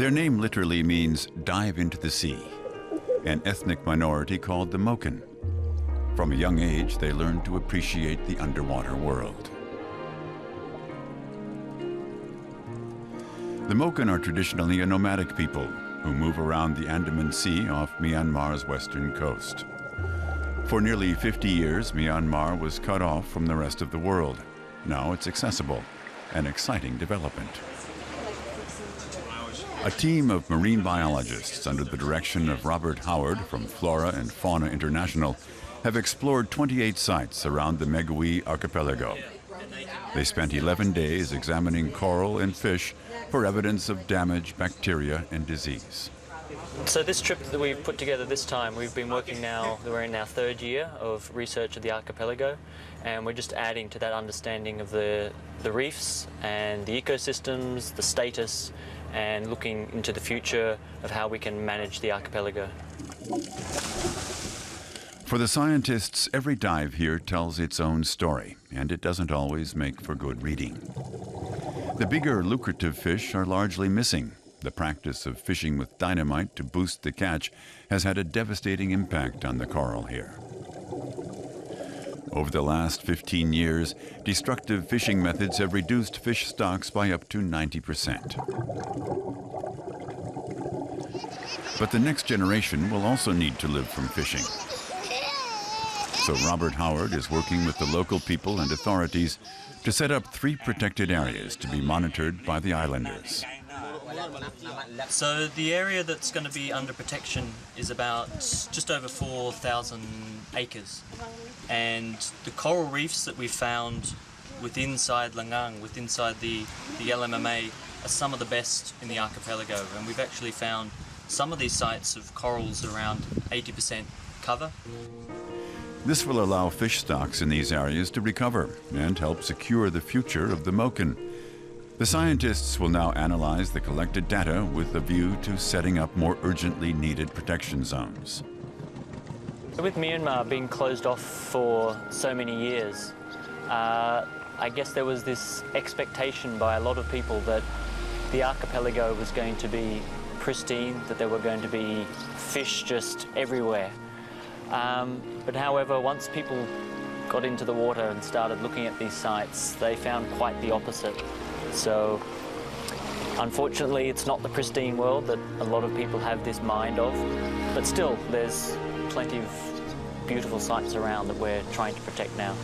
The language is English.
Their name literally means dive into the sea, an ethnic minority called the Moken. From a young age, they learned to appreciate the underwater world. The Moken are traditionally a nomadic people who move around the Andaman Sea off Myanmar's western coast. For nearly 50 years, Myanmar was cut off from the rest of the world. Now it's accessible, an exciting development. A team of marine biologists under the direction of Robert Howard from Flora and Fauna International have explored 28 sites around the Mergui Archipelago. They spent 11 days examining coral and fish for evidence of damage, bacteria, and disease. So this trip that we've put together this time, we've been working now, we're in our third year of research of the archipelago, and we're just adding to that understanding of the reefs and the ecosystems, the status, and looking into the future of how we can manage the archipelago. For the scientists, every dive here tells its own story, and it doesn't always make for good reading. The bigger, lucrative fish are largely missing. The practice of fishing with dynamite to boost the catch has had a devastating impact on the coral here. Over the last 15 years, destructive fishing methods have reduced fish stocks by up to 90%. But the next generation will also need to live from fishing. So Robert Howard is working with the local people and authorities to set up 3 protected areas to be monitored by the islanders. So the area that's going to be under protection is about just over 4,000 acres. And the coral reefs that we found within Langang, within the LMMA, are some of the best in the archipelago. And we've actually found some of these sites of corals around 80% cover. This will allow fish stocks in these areas to recover and help secure the future of the Moken. The scientists will now analyze the collected data with a view to setting up more urgently needed protection zones. With Myanmar being closed off for so many years, I guess there was this expectation by a lot of people that the archipelago was going to be pristine, that there were going to be fish just everywhere. But however, once people got into the water and started looking at these sites, they found quite the opposite. So unfortunately, it's not the pristine world that a lot of people have this mind of, but still there's plenty of beautiful sites around that we're trying to protect now.